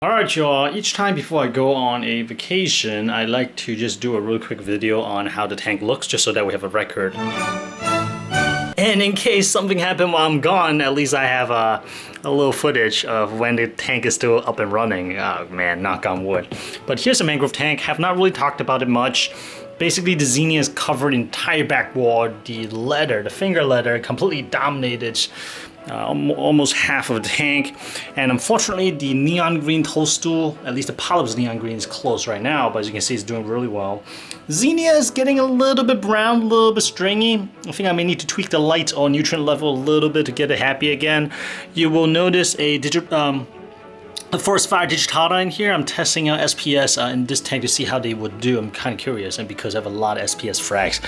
Alright y'all, each time before I go on a vacation, I like to just do a really quick video on how the tank looks, just so that we have a record. And in case something happened while I'm gone, at least I have a little footage of when the tank is still up and running. Oh man, knock on wood. But here's a mangrove tank. Have not really talked about it much. Basically, the zinnias covered the entire back wall. The leather, the finger leather, completely dominated almost half of the tank. And unfortunately, the neon green toadstool, at least the polyps neon green, is closed right now, but as you can see, it's doing really well. Zinnia is getting a little bit brown, a little bit stringy. I think I may need to tweak the light or nutrient level a little bit to get it happy again. You will notice a forest fire digitata in here. I'm testing out SPS in this tank to see how they would do. I'm kind of curious, and because I have a lot of SPS frags,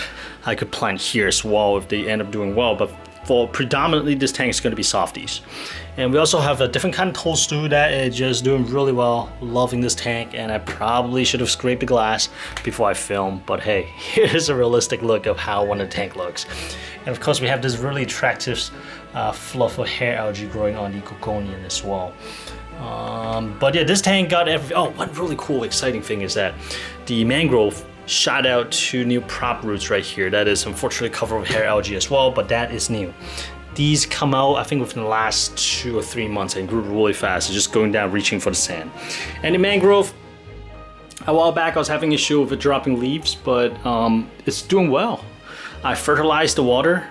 I could plant here as well if they end up doing well. But for predominantly, this tank is going to be softies. And we also have a different kind of toadstool that is just doing really well. Loving this tank, and I probably should have scraped the glass before I filmed, but hey, here's a realistic look of how one of the tank looks. And of course, we have this really attractive fluff of hair algae growing on the coconium as well. But yeah, this tank got one really cool, exciting thing is that the mangrove shot out two new prop roots right here. That is unfortunately covered with hair algae as well, but that is new. These come out, I think, within the last 2 or 3 months and grew really fast. It's just going down, reaching for the sand. And the mangrove, a while back I was having an issue with it dropping leaves, but it's doing well. I fertilized the water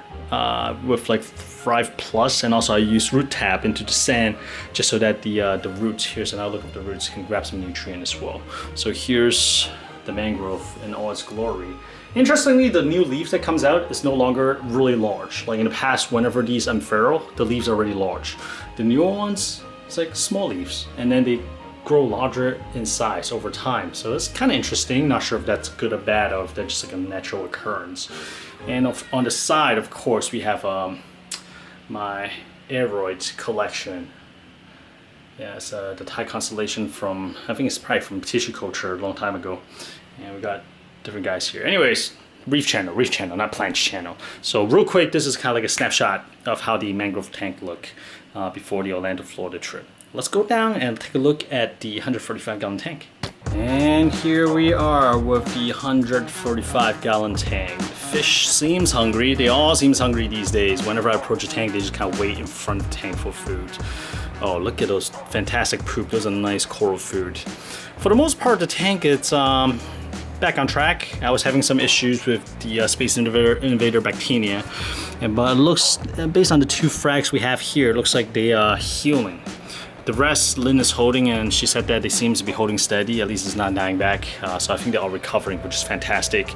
with like 5+, and also I used root tap into the sand just so that the roots, here's another look of the roots, can grab some nutrient as well. So here's the mangrove in all its glory. Interestingly, the new leaves that comes out is no longer really large. Like in the past, whenever these unfurl, the leaves are already large. The newer ones, it's like small leaves, and then they grow larger in size over time. So it's kind of interesting. Not sure if that's good or bad, or if that's just like a natural occurrence. And on the side, of course, we have my aeroid collection. Yeah, it's the Thai constellation from, I think it's probably from tissue culture a long time ago. And we got different guys here. Anyways, reef channel, not plant channel. So real quick, this is kind of like a snapshot of how the mangrove tank look before the Orlando, Florida trip. Let's go down and take a look at the 145-gallon tank. And here we are with the 145-gallon tank. The fish seems hungry. They all seem hungry these days. Whenever I approach a tank, they just kind of wait in front of the tank for food. Oh, look at those fantastic poop. Those are nice coral food. For the most part, the tank, it's back on track. I was having some issues with the Space Invader bacteria, but it looks, based on the 2 frags we have here, it looks like they are healing. The rest, Lynn is holding, and she said that they seem to be holding steady. At least it's not dying back. So I think they're all recovering, which is fantastic.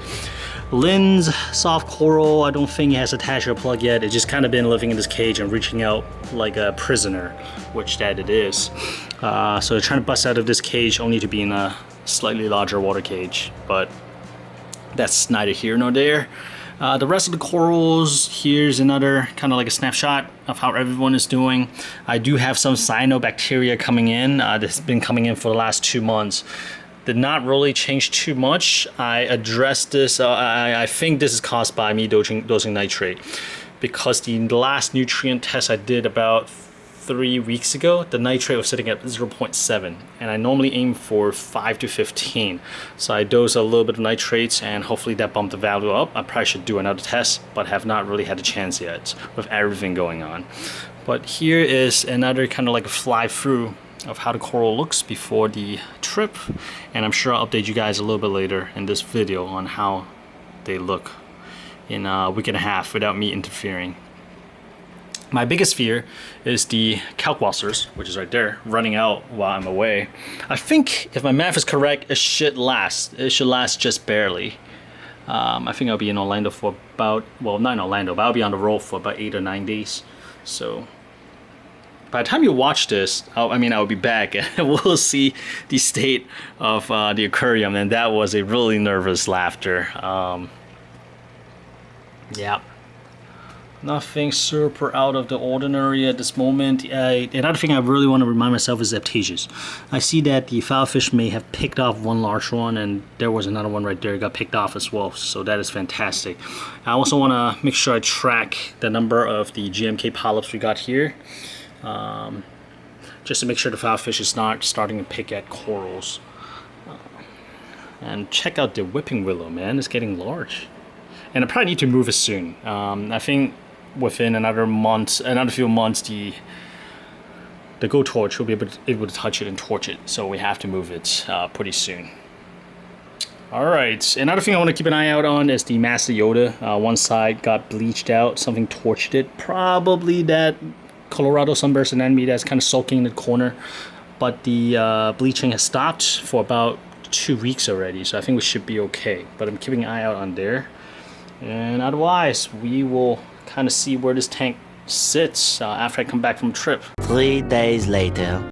Lynn's soft coral, I don't think he has attached to a plug yet. It's just kind of been living in this cage and reaching out like a prisoner, which that it is. So they're trying to bust out of this cage, only to be in a slightly larger water cage. But that's neither here nor there. The rest of the corals, here's another kind of like a snapshot of how everyone is doing. I do have some cyanobacteria coming in. This has been coming in for the last 2 months. Did not really change too much. I addressed this. I think this is caused by me dosing nitrate, because the last nutrient test I did about 3 weeks ago, the nitrate was sitting at 0.7, and I normally aim for 5 to 15. So I dose a little bit of nitrates, and hopefully that bumped the value up. I probably should do another test, but have not really had a chance yet with everything going on. But here is another kind of like a fly through of how the coral looks before the trip, and I'm sure I'll update you guys a little bit later in this video on how they look in a week and a half without me interfering. My biggest fear is the kalkwalsers, which is right there, running out while I'm away. I think, if my math is correct, it should last. It should last just barely. I think I'll be in Orlando for about, well, not in Orlando, but I'll be on the road for about 8 or 9 days. So by the time you watch this, I'll be back and we'll see the state of the aquarium, and that was a really nervous laughter. Yeah. Nothing super out of the ordinary at this moment. Another thing I really want to remind myself is Aptasias. I see that the filefish may have picked off one large one, and there was another one right there that got picked off as well. So that is fantastic. I also want to make sure I track the number of the GMK polyps we got here. just to make sure the filefish is not starting to pick at corals. And check out the whipping willow, man. It's getting large. And I probably need to move it soon. I think within another few months, the Go Torch will be able to touch it and torch it. So we have to move it pretty soon. Alright, another thing I want to keep an eye out on is the Master Yoda. One side got bleached out, something torched it. Probably that Colorado sunburst anemone that's kind of sulking in the corner. But the bleaching has stopped for about 2 weeks already, so I think we should be okay. But I'm keeping an eye out on there. And otherwise, we will kind of see where this tank sits after I come back from trip. 3 days later.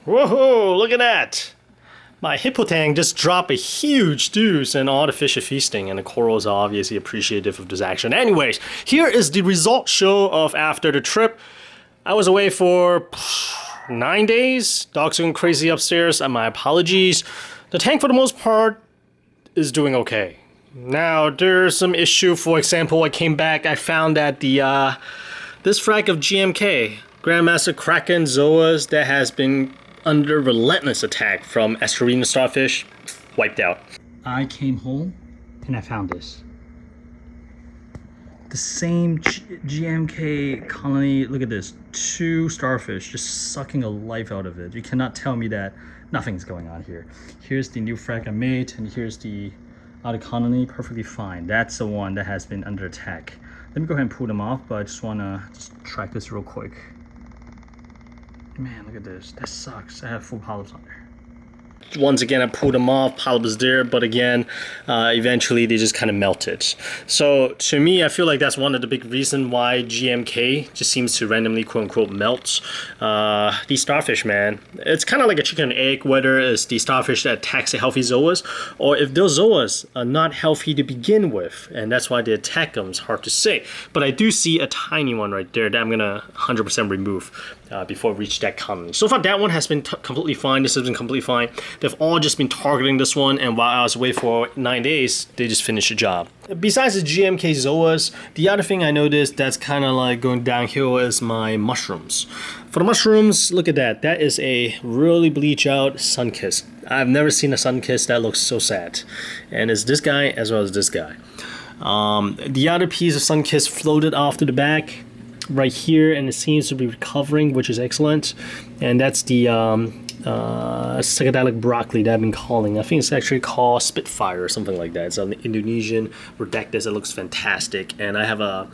Whoa, look at that! My hippo tank just dropped a huge deuce and all the fish are feasting, and the corals are obviously appreciative of this action. Anyways, here is the result show of after the trip. I was away for 9 days. Dogs going crazy upstairs, and my apologies. The tank for the most part is doing okay. Now, there's some issue. For example, I came back, I found that the this frag of GMK, Grandmaster Kraken Zoas, that has been under relentless attack from Estuarine starfish, wiped out. I came home and I found this. The same GMK colony, look at this, 2 starfish just sucking a life out of it. You cannot tell me that nothing's going on here. Here's the new frag I made, and here's the other colony, perfectly fine. That's the one that has been under attack. Let me go ahead and pull them off, but I just wanna track this real quick. Man, look at this. That sucks. I have full polyps on there. Once again, I pulled them off. Polyps there, but again, eventually they just kind of melted. So to me, I feel like that's one of the big reasons why GMK just seems to randomly quote unquote melt. These starfish, man, it's kind of like a chicken and egg, whether it's the starfish that attacks the healthy zoas, or if those zoas are not healthy to begin with, and that's why they attack them. It's hard to say. But I do see a tiny one right there that I'm gonna 100% remove before I reach that colony. So far, that one has been completely fine. This has been completely fine. They've all just been targeting this one, and while I was away for 9 days, they just finished the job. Besides the GMK zoas, the other thing I noticed that's kind of like going downhill is my mushrooms. For the mushrooms, look at that. That is a really bleach out Sunkist. I've never seen a Sunkist that looks so sad. And it's this guy as well as this guy. The other piece of Sunkist floated off to the back right here, and it seems to be recovering, which is excellent. And that's the psychedelic broccoli that I've been calling. I think it's actually called Spitfire or something like that. It's an Indonesian Rhodactis that looks fantastic, and I have a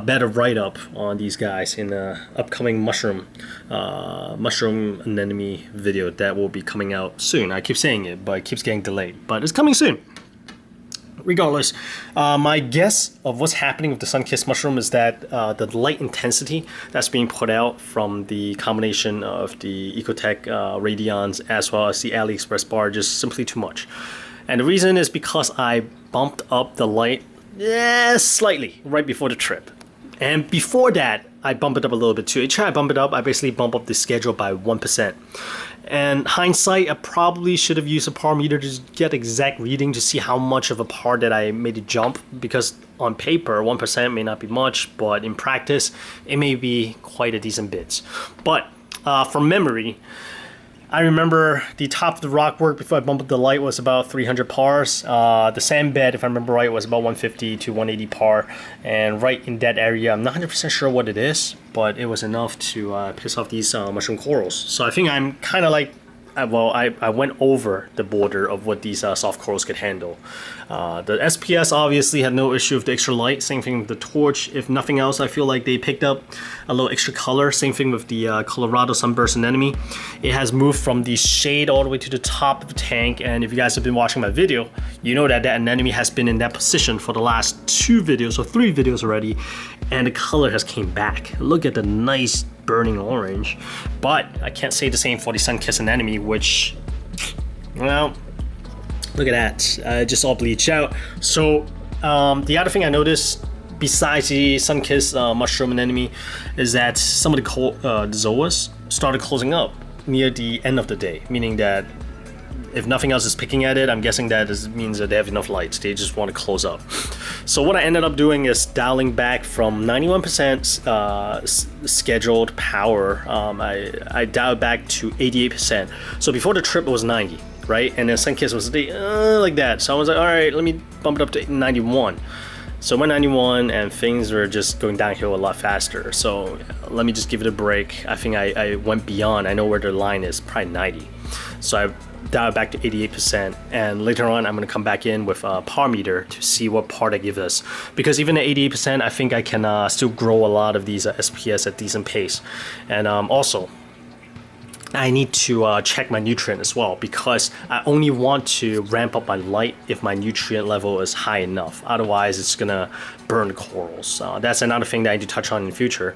better write-up on these guys in the upcoming mushroom anemone video that will be coming out soon. I keep saying it, but it keeps getting delayed, but it's coming soon. Regardless, my guess of what's happening with the Sunkist mushroom is that the light intensity that's being put out from the combination of the Ecotech Radions as well as the AliExpress bar is just simply too much. And the reason is because I bumped up the light slightly right before the trip. And before that, I bumped it up a little bit too. Each time I bump it up, I basically bump up the schedule by 1%. And hindsight, I probably should have used a par meter to get exact reading to see how much of a par that I made it jump, because on paper 1% may not be much, but in practice it may be quite a decent bit. But from memory, I remember the top of the rock work before I bumped up the light was about 300 pars. The sand bed, if I remember right, was about 150 to 180 par. And right in that area, I'm not 100% sure what it is, but it was enough to piss off these mushroom corals. So I think I'm kind of like, I went over the border of what these soft corals could handle. The SPS obviously had no issue with the extra light. Same thing with the torch. If nothing else, I feel like they picked up a little extra color. Same thing with the Colorado Sunburst Anemone. It has moved from the shade all the way to the top of the tank. And if you guys have been watching my video, you know that that anemone has been in that position for the last 2 videos or 3 videos already. And the color has came back. Look at the nice burning orange. But I can't say the same for the Sun-Kissed Anemone, which, well, look at that, just all bleached out. So the other thing I noticed besides the sun-kissed mushroom anemone is that some of the zoas started closing up near the end of the day, meaning that if nothing else is picking at it, I'm guessing that means that they have enough lights. They just want to close up. So what I ended up doing is dialing back from 91% scheduled power. I dialed back to 88%. So before the trip it was 90, right? And then sun-kissed was like that. So I was like, all right, let me bump it up to 91. So we're 91 and things were just going downhill a lot faster. So let me just give it a break. I think I went beyond. I know where the line is, probably 90. So I dialed back to 88%, and later on I'm going to come back in with a par meter to see what par that gives us, because even at 88% I think I can still grow a lot of these SPS at decent pace. And also I need to check my nutrient as well, because I only want to ramp up my light if my nutrient level is high enough. Otherwise it's gonna burn the corals. That's another thing that I need to touch on in the future.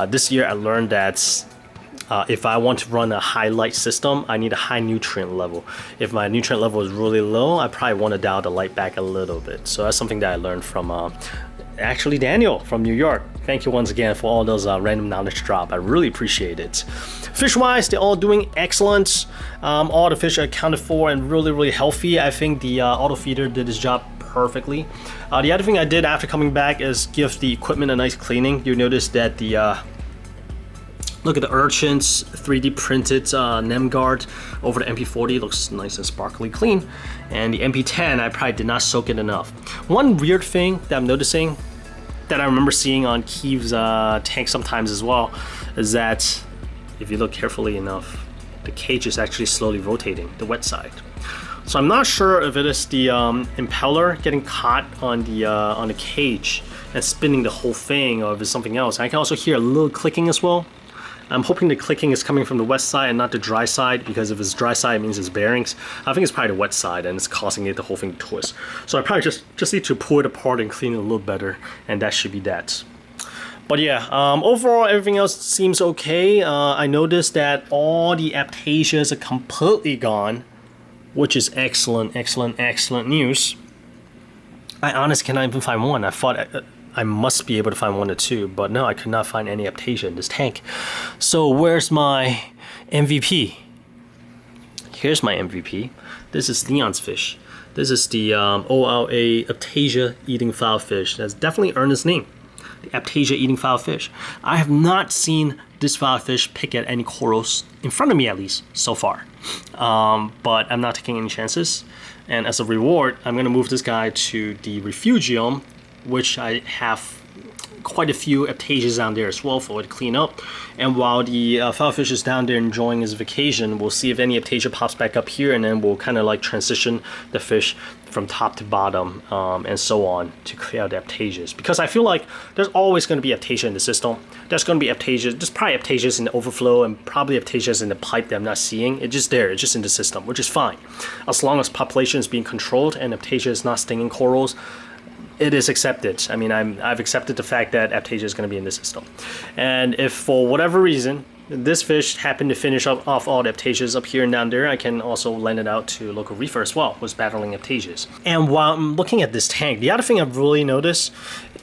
This year I learned that if I want to run a high light system, I need a high nutrient level. If my nutrient level is really low, I probably want to dial the light back a little bit. So that's something that I learned from actually Daniel from New York. Thank you once again for all those random knowledge drop. I really appreciate it. Fish wise, they're all doing excellent. All the fish are accounted for and really healthy. I think the auto feeder did his job perfectly. The other thing I did after coming back is give the equipment a nice cleaning. You notice that the look at the urchins 3D printed NEM guard over the MP40 looks nice and sparkly clean, and the MP10 I probably did not soak it enough. One weird thing that I'm noticing that I remember seeing on Keith's tank sometimes as well is that if you look carefully enough, the cage is actually slowly rotating, the wet side. So I'm not sure if it is the impeller getting caught on the cage and spinning the whole thing, or if it's something else. I can also hear a little clicking as well. I'm hoping the clicking is coming from the wet side and not the dry side, because if it's dry side, it means it's bearings. I think it's probably the wet side and it's causing it, the whole thing to twist. So I probably just need to pull it apart and clean it a little better, and that should be that. But yeah, overall everything else seems okay. I noticed that all the Aptasias are completely gone, which is excellent news. I honestly cannot even find one. I thought I must be able to find 1 or 2, but no, I could not find any Aptasia in this tank. So where's my MVP? Here's my MVP. This is Leon's fish. This is the OLA Aptasia eating filefish. That's definitely earned its name, the Aptasia eating filefish. I have not seen this filefish pick at any corals, in front of me at least, so far. But I'm not taking any chances. And as a reward, I'm gonna move this guy to the refugium, which I have quite a few Aptasias down there as well for it to clean up. And while the filefish is down there enjoying his vacation, we'll see if any Aptasia pops back up here, and then we'll kind of like transition the fish from top to bottom and so on to clear out the Aptasias. Because I feel like there's always going to be Aptasia in the system. There's going to be Aptasias, there's probably Aptasias in the overflow and probably Aptasias in the pipe that I'm not seeing. It's just there, it's just in the system, which is fine. As long as population is being controlled and Aptasia is not stinging corals, it is accepted. I mean, I've accepted the fact that Aptasia is going to be in the system. And if for whatever reason this fish happened to finish off all the Aptasias up here and down there, I can also lend it out to local Reefer as well, who's battling Aptasias. And while I'm looking at this tank, the other thing I've really noticed,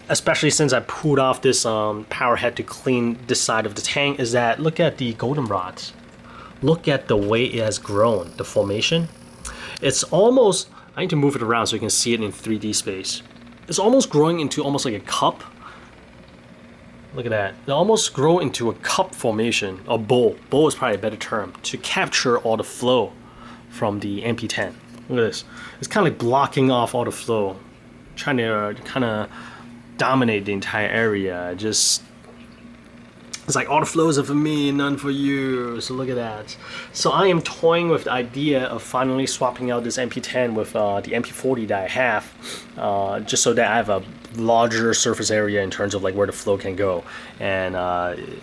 especially since I pulled off this power head to clean this side of the tank, is that look at the goldenrods. Look at the way it has grown, the formation. It's almost, I need to move it around so you can see it in 3D space. It's almost growing into almost like a cup. Look at that. They almost grow into a cup formation, or bowl. Bowl is probably a better term, to capture all the flow from the MP10. Look at this. It's kind of like blocking off all the flow, trying to kind of dominate the entire area. Just, it's like all the flows are for me, none for you. So look at that. So I am toying with the idea of finally swapping out this MP10 with the MP40 that I have, just so that I have a larger surface area in terms of like where the flow can go, and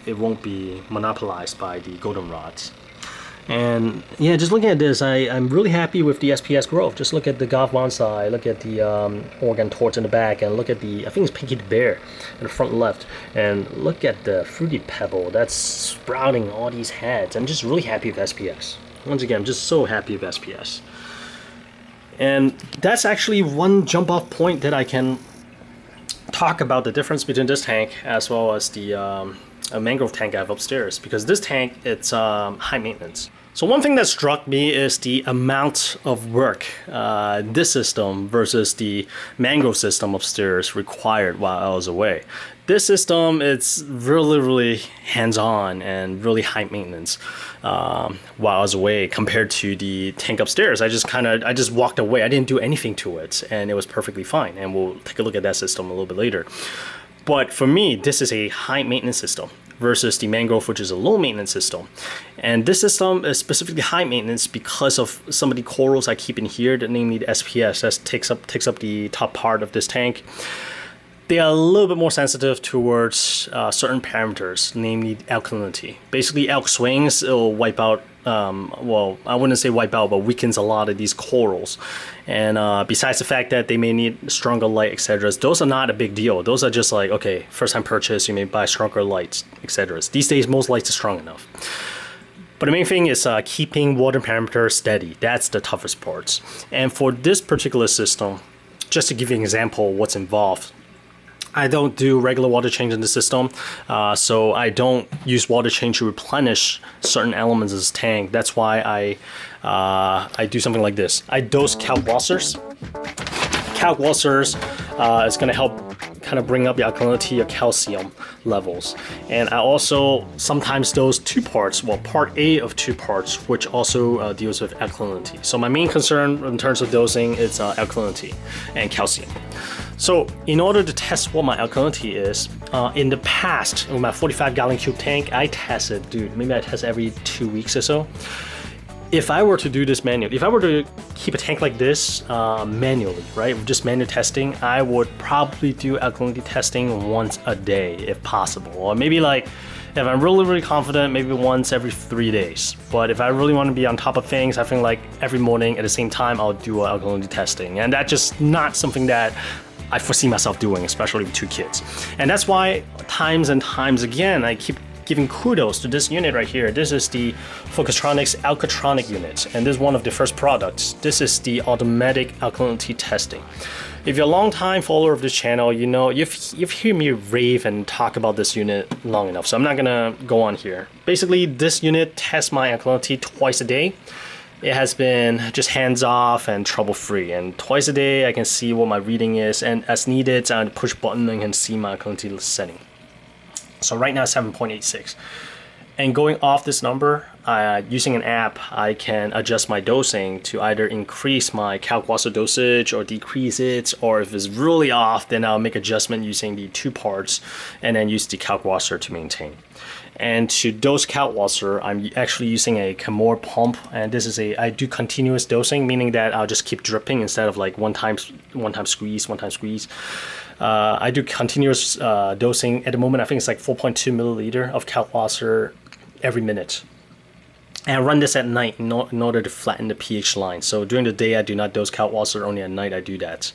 it won't be monopolized by the goldenrods. And yeah, just looking at this, I'm really happy with the SPS growth. Just look at the Golf Bonsai, look at the Oregon Torch in the back, and look at the, I think it's Pinky the Bear in the front left. And look at the Fruity Pebble that's sprouting all these heads. I'm just really happy with SPS. Once again, I'm just so happy with SPS. And that's actually one jump off point that I can talk about the difference between this tank as well as the a mangrove tank I have upstairs, because this tank, it's high maintenance. So one thing that struck me is the amount of work this system versus the mangrove system upstairs required while I was away. This system, it's really hands-on and really high maintenance while I was away, compared to the tank upstairs. I just walked away. I didn't do anything to it, and it was perfectly fine. And we'll take a look at that system a little bit later. But for me, this is a high maintenance system versus the mangrove, which is a low maintenance system. And this system is specifically high maintenance because of some of the corals I keep in here, namely the SPS, that takes up the top part of this tank. They are a little bit more sensitive towards certain parameters, namely alkalinity. Basically, alk swings, it'll wipe out, well, I wouldn't say wipe out, but weakens a lot of these corals. And besides the fact that they may need stronger light, etc., those are not a big deal. Those are just like, okay, first time purchase, you may buy stronger lights, etc. These days, most lights are strong enough. But the main thing is keeping water parameters steady. That's the toughest parts. And for this particular system, just to give you an example of what's involved, I don't do regular water change in the system, so I don't use water change to replenish certain elements of this tank. That's why I do something like this. I dose kalkwasser. Kalkwasser is going to help kind of bring up the alkalinity or calcium levels. And I also sometimes dose 2 parts, well, part A of 2 parts, which also deals with alkalinity. So my main concern in terms of dosing is alkalinity and calcium. So in order to test what my alkalinity is, in the past, with my 45-gallon cube tank, I tested, maybe I test every 2 weeks or so. If I were to do this manually, if I were to keep a tank like this manually, right, just manual testing, I would probably do alkalinity testing once a day if possible. Or maybe like, if I'm really confident, maybe once every 3 days. But if I really want to be on top of things, I think like every morning at the same time, I'll do alkalinity testing. And that's just not something that I foresee myself doing, especially with 2 kids. And that's why times and times again, I keep giving kudos to this unit right here. This is the Focustronics Alkatronic unit, and this is one of the first products. This is the automatic alkalinity testing. If you're a long time follower of this channel, you know, you've heard me rave and talk about this unit long enough, so I'm not gonna go on here. Basically, this unit tests my alkalinity twice a day. It has been just hands-off and trouble-free, and twice a day I can see what my reading is, and as needed, I push button and can see my alkalinity setting. So right now 7.86, and going off this number, using an app, I can adjust my dosing to either increase my kalkwasser dosage or decrease it, or if it's really off, then I'll make adjustment using the 2 parts and then use the kalkwasser to maintain. And to dose kalkwasser, I'm actually using a Camor pump, and this is I do continuous dosing, meaning that I'll just keep dripping instead of like one time squeeze. I do continuous dosing. At the moment, I think it's like 4.2 milliliter of kalkwasser every minute. And I run this at night in order to flatten the pH line. So during the day, I do not dose kalkwasser. Only at night I do that.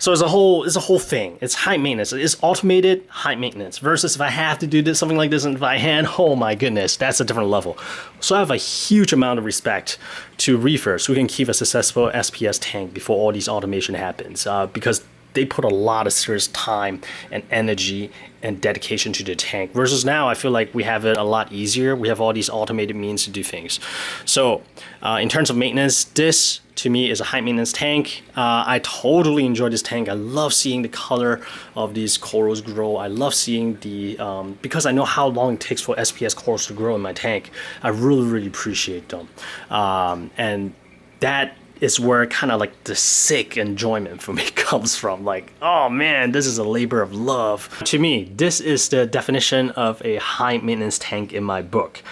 So it's a whole thing. It's high maintenance. It's automated, high maintenance. Versus if I have to do this, something like this by hand, oh my goodness, that's a different level. So I have a huge amount of respect to reefers who can keep a successful SPS tank before all these automation happens. Because they put a lot of serious time and energy and dedication to the tank, versus now I feel like we have it a lot easier. We have all these automated means to do things. So in terms of maintenance, this to me is a high maintenance tank. I totally enjoy this tank. I love seeing the color of these corals grow. I love seeing the because I know how long it takes for SPS corals to grow in my tank. I really appreciate them, and that is where kind of like the sick enjoyment for me comes from. Like, oh man, this is a labor of love. To me, this is the definition of a high maintenance tank in my book.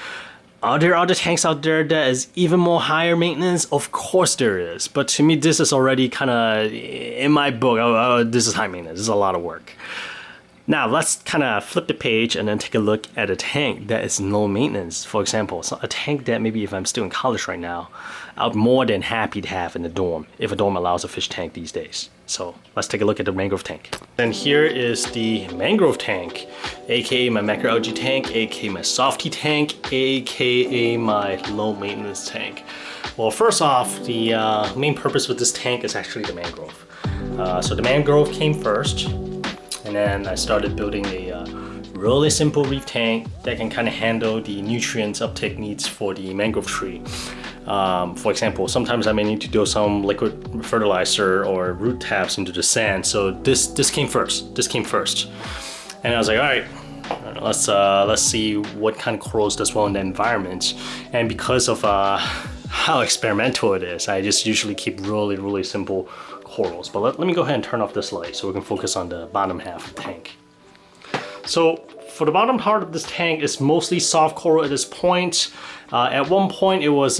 Are there other tanks out there that is even more higher maintenance? Of course there is. But to me, this is already kind of, in my book, this is high maintenance. This is a lot of work. Now let's kind of flip the page and then take a look at a tank that is low maintenance. For example, so a tank that maybe if I'm still in college right now, I'm more than happy to have in the dorm, if a dorm allows a fish tank these days. So let's take a look at the mangrove tank. And here is the mangrove tank, aka my macroalgae tank, aka my softy tank, aka my low maintenance tank. Well, first off, the main purpose with this tank is actually the mangrove. So the mangrove came first. And then I started building a really simple reef tank that can kind of handle the nutrients uptake needs for the mangrove tree. For example, sometimes I may need to do some liquid fertilizer or root taps into the sand. So this came first. This came first. And I was like, all right, let's see what kind of corals does well in the environment. And because of how experimental it is, I just usually keep really simple corals. But let me go ahead and turn off this light so we can focus on the bottom half of the tank. So for the bottom part of this tank, it's mostly soft coral at this point. At one point it was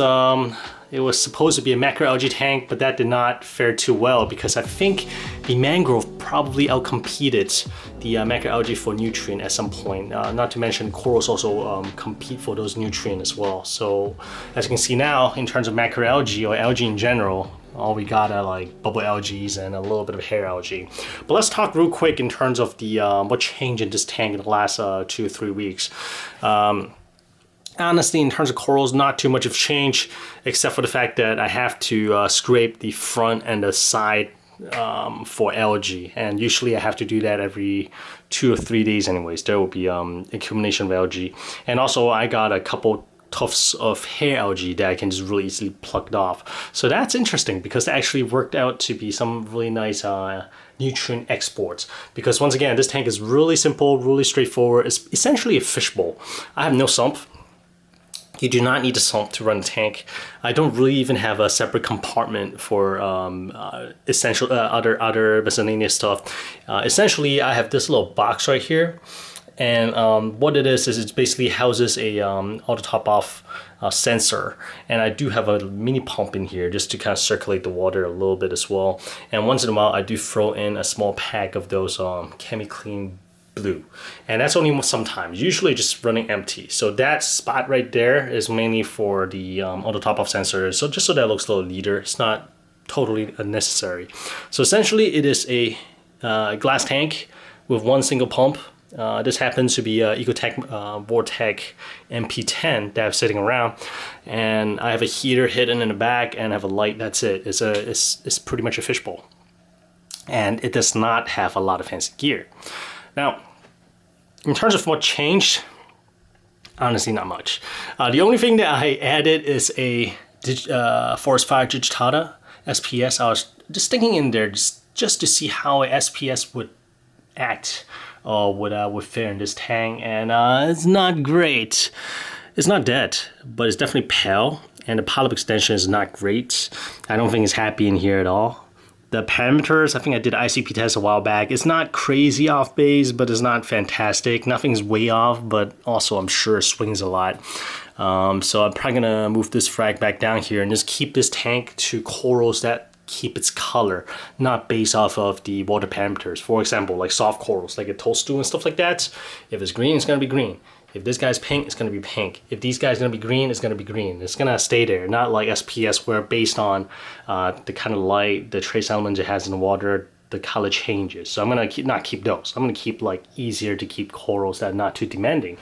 supposed to be a macroalgae tank, but that did not fare too well because I think the mangrove probably outcompeted the macroalgae for nutrient at some point. Not to mention corals also compete for those nutrients as well. So as you can see now, in terms of macroalgae or algae in general, all we got are like bubble algae and a little bit of hair algae. But let's talk real quick in terms of the what changed in this tank in the last 2 or 3 weeks. Honestly, in terms of corals, not too much of change, except for the fact that I have to scrape the front and the side for algae, and usually I have to do that every 2 or 3 days anyways. There will be accumulation of algae, and also I got a couple tufts of hair algae that I can just really easily pluck off. So that's interesting because that actually worked out to be some really nice nutrient exports, because once again this tank is really simple, really straightforward. It's essentially a fishbowl. I have no sump. You do not need a sump to run the tank. I don't really even have a separate compartment for essential other miscellaneous stuff. Essentially, I have this little box right here, and what it is it basically houses a auto top off sensor, and I do have a mini pump in here just to kind of circulate the water a little bit as well. And once in a while, I do throw in a small pack of those ChemiClean blue, and that's only sometimes, usually just running empty. So that spot right there is mainly for the auto top off sensor, so just so that it looks a little neater. It's not totally unnecessary. So essentially it is a glass tank with one single pump. This happens to be Ecotech Vortec MP10 that I'm sitting around, and I have a heater hidden in the back and I have a light. That's it. It's pretty much a fishbowl, and it does not have a lot of fancy gear. Now, in terms of what changed, honestly, not much. The only thing that I added is a Forest Fire Digitata SPS. I was just thinking in there just to see how a SPS would act would fare in this tank, and it's not great. It's not dead, but it's definitely pale, and the polyp extension is not great. I don't think it's happy in here at all. The parameters, I think I did ICP test a while back. It's not crazy off base, but it's not fantastic. Nothing's way off, but also I'm sure it swings a lot. So I'm probably gonna move this frag back down here and just keep this tank to corals that keep its color, not based off of the water parameters. For example, like soft corals, like a toadstool and stuff like that. If it's green, it's gonna be green. If this guy's pink, it's gonna be pink. If these guys are gonna be green, it's gonna be green. It's gonna stay there, not like SPS where based on the kind of light, the trace elements it has in the water, the color changes. So I'm gonna not keep those. I'm gonna keep like easier to keep corals that are not too demanding.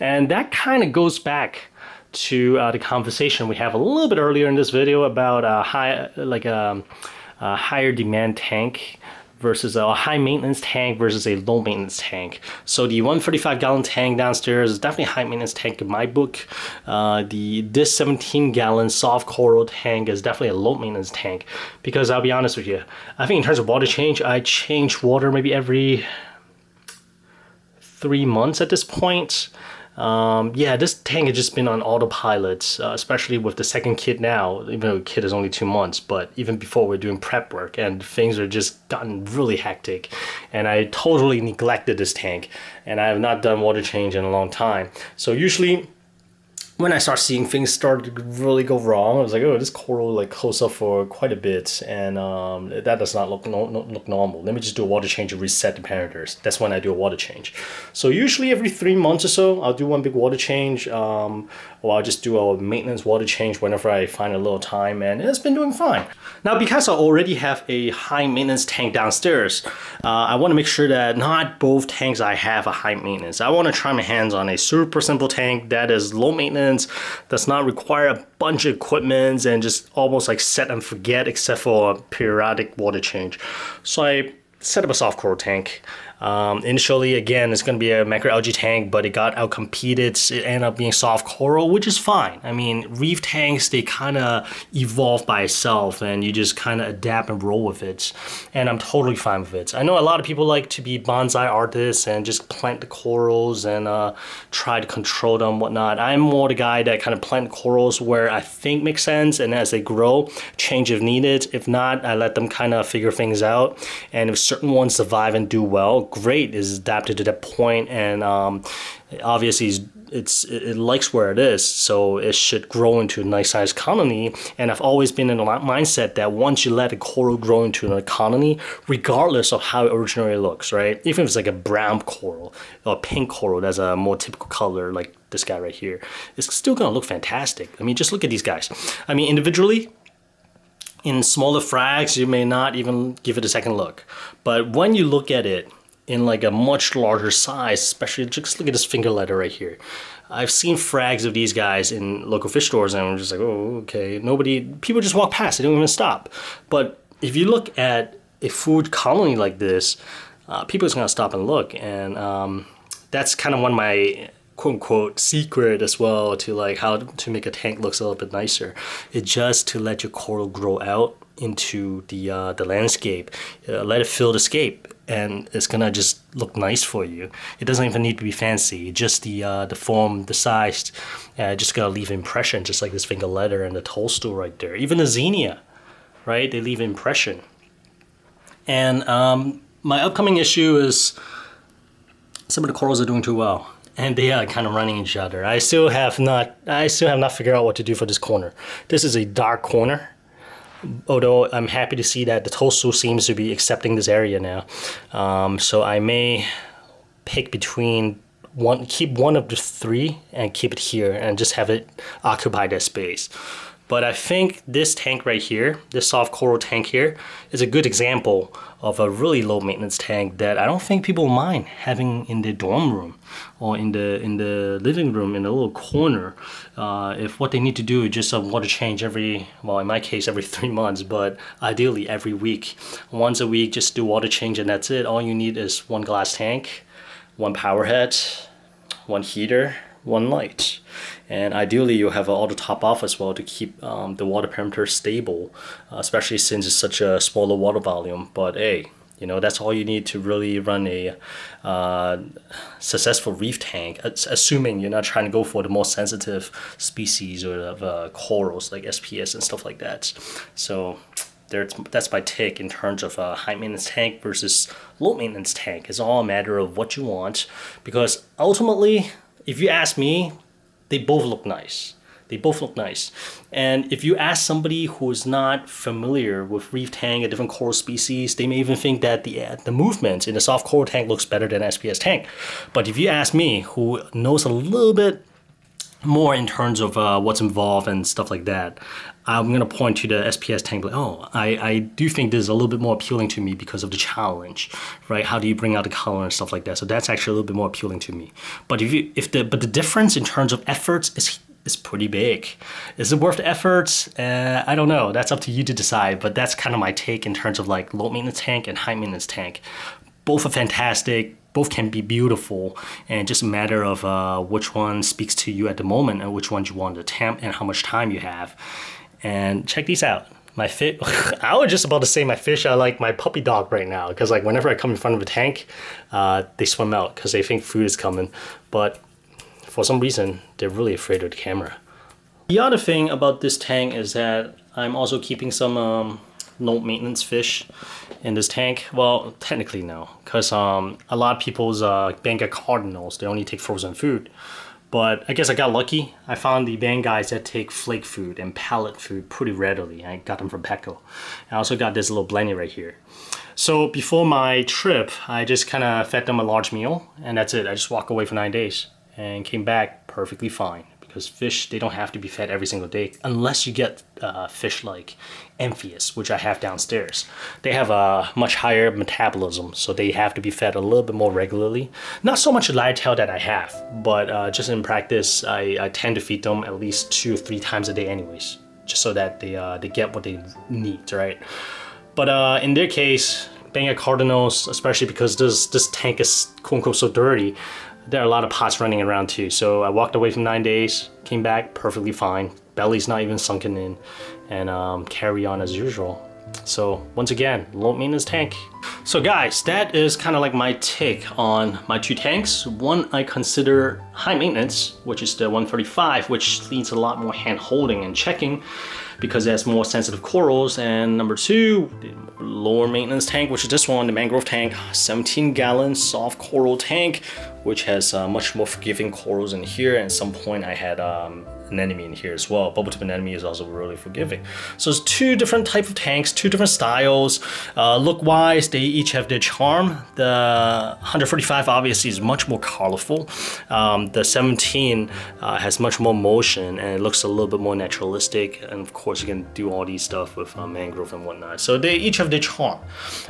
And that kind of goes back to the conversation we have a little bit earlier in this video about a higher demand tank versus a high maintenance tank versus a low maintenance tank. So the 135-gallon tank downstairs is definitely a high maintenance tank in my book. This 17-gallon soft coral tank is definitely a low maintenance tank, because I'll be honest with you, I think in terms of water change, I change water maybe every 3 months at this point. Yeah, this tank has just been on autopilot, especially with the second kid now, even though the kid is only 2 months, but even before we're doing prep work and things are just gotten really hectic, and I totally neglected this tank, and I have not done water change in a long time. So usually when I start seeing things start to really go wrong, I was like, oh, this coral like close up for quite a bit, and that does not look normal. Let me just do a water change and reset the parameters. That's when I do a water change. So usually every 3 months or so, I'll do one big water change, or I'll just do a maintenance water change whenever I find a little time, and it's been doing fine. Now, because I already have a high maintenance tank downstairs, I want to make sure that not both tanks I have a high maintenance. I want to try my hands on a super simple tank that is low maintenance, does not require a bunch of equipment, and just almost like set and forget except for a periodic water change. So I set up a soft coral tank. Initially, again, it's going to be a macroalgae tank, but it got outcompeted. It ended up being soft coral, which is fine. I mean, reef tanks, they kind of evolve by itself, and you just kind of adapt and roll with it. And I'm totally fine with it. I know a lot of people like to be bonsai artists and just plant the corals and try to control them, whatnot. I'm more the guy that kind of plant corals where I think makes sense, and as they grow, change if needed. If not, I let them kind of figure things out. And if certain ones survive and do well, great, is adapted to that point, and obviously it likes where it is, so it should grow into a nice sized colony. And I've always been in the mindset that once you let a coral grow into a colony, regardless of how it originally looks, right, even if it's like a brown coral or a pink coral that's a more typical color like this guy right here, it's still gonna look fantastic. I mean, just look at these guys. I mean, individually, in smaller frags, you may not even give it a second look, but when you look at it in like a much larger size, especially just look at this finger letter right here. I've seen frags of these guys in local fish stores, and I'm just like, oh, okay. People just walk past, they don't even stop. But if you look at a food colony like this, people are just gonna stop and look, and that's kind of one of my quote-unquote secret as well to like how to make a tank looks a little bit nicer. It's just to let your coral grow out into the landscape, let it fill the scape, and it's gonna just look nice for you. It doesn't even need to be fancy. Just the form, the size, just gotta leave an impression, just like this finger letter and the toadstool right there. Even the zinnia, right? They leave an impression. And my upcoming issue is some of the corals are doing too well, and they are kind of running each other. I still have not figured out what to do for this corner. This is a dark corner, although I'm happy to see that the toadstool seems to be accepting this area now. So I may pick between keep one of the three and keep it here and just have it occupy that space. But I think this tank right here, this soft coral tank here, is a good example of a really low maintenance tank that I don't think people mind having in their dorm room or in the living room in a little corner. If what they need to do is just a water change every, well, in my case, every 3 months, but ideally every week. Once a week, just do water change and that's it. All you need is one glass tank, one power head, one heater, one light. And ideally you'll have an auto top off as well to keep the water parameter stable, especially since it's such a smaller water volume. But hey, you know, that's all you need to really run a successful reef tank, assuming you're not trying to go for the most sensitive species or corals like SPS and stuff like that. So that's my take in terms of a high maintenance tank versus low maintenance tank. It's all a matter of what you want, because ultimately, if you ask me, they both look nice. They both look nice. And if you ask somebody who is not familiar with reef tank and different coral species, they may even think that the movement in the soft coral tank looks better than SPS tank. But if you ask me, who knows a little bit more in terms of what's involved and stuff like that, I'm going to point to the SPS tank, like, oh, I do think this is a little bit more appealing to me because of the challenge, right? How do you bring out the color and stuff like that? So that's actually a little bit more appealing to me. But the difference in terms of efforts is is pretty big. Is it worth the efforts? I don't know. That's up to you to decide. But that's kind of my take in terms of like low maintenance tank and high maintenance tank. Both are fantastic. Both can be beautiful, and just a matter of which one speaks to you at the moment and which one you want to temp and how much time you have. And check these out. My fish, I was just about to say my fish are like my puppy dog right now, because like whenever I come in front of a tank, they swim out because they think food is coming. But for some reason, they're really afraid of the camera. The other thing about this tank is that I'm also keeping some low maintenance fish in this tank. Well, technically no, because a lot of people's Bengal cardinals, they only take frozen food. But I guess I got lucky. I found the band guys that take flake food and pellet food pretty readily. I got them from Petco. I also got this little blenny right here. So before my trip, I just kind of fed them a large meal, and that's it. I just walked away for 9 days and came back perfectly fine. Because fish, they don't have to be fed every single day unless you get fish like Amphius, which I have downstairs. They have a much higher metabolism, so they have to be fed a little bit more regularly. Not so much lytail that I have, but just in practice, I tend to feed them at least 2 or 3 times a day anyways, just so that they get what they need, right? But in their case, Bengal cardinals, especially because this tank is quote unquote so dirty, there are a lot of pots running around too. So I walked away from 9 days, came back perfectly fine. Belly's not even sunken in, and carry on as usual. So once again, low maintenance tank. So guys, that is kind of like my take on my 2 tanks. One I consider high maintenance, which is the 135, which needs a lot more hand holding and checking because it has more sensitive corals. And number 2, the lower maintenance tank, which is this one, the mangrove tank, 17-gallon soft coral tank, which has much more forgiving corals in here. And at some point I had anemone in here as well. Bubble tip anemone is also really forgiving. So it's 2 different type of tanks, 2 different styles. Look-wise, they each have their charm. The 145 obviously is much more colorful. The 17 has much more motion and it looks a little bit more naturalistic. And of course, you can do all these stuff with mangrove and whatnot. So they each have their charm.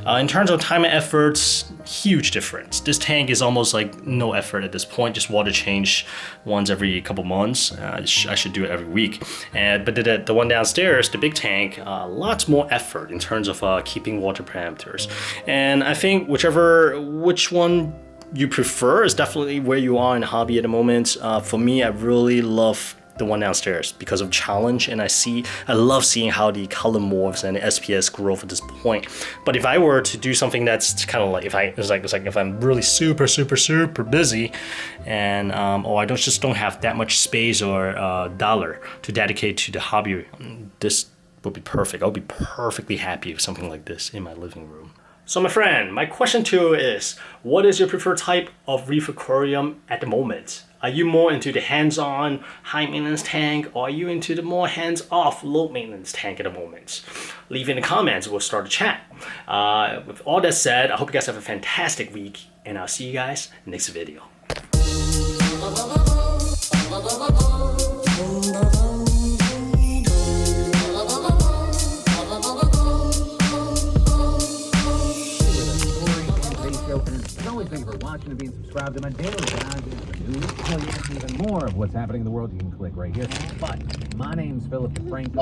In terms of time and efforts, huge difference. This tank is almost like no effort at this point, just water change once every couple months. I should do it every week. But the one downstairs, the big tank, lots more effort in terms of keeping water parameters. And I think which one you prefer is definitely where you are in the hobby at the moment. For me, I really love the one downstairs because of challenge, and I love seeing how the color morphs and the SPS grow at this point. But if I were to do something that's kind of like if I'm really super busy and or I just don't have that much space or dollar to dedicate to the hobby, this would be perfect. I would be perfectly happy with something like this in my living room. So my friend, my question to you is, what is your preferred type of reef aquarium at the moment? Are you more into the hands-on high maintenance tank, or are you into the more hands-off low maintenance tank at the moment? Leave in the comments, we'll start a chat. With all that said, I hope you guys have a fantastic week, and I'll see you guys next video. Thank you for watching and being subscribed to my daily content for news. Tell you even more of what's happening in the world. You can click right here. But my name's Philip DeFranco.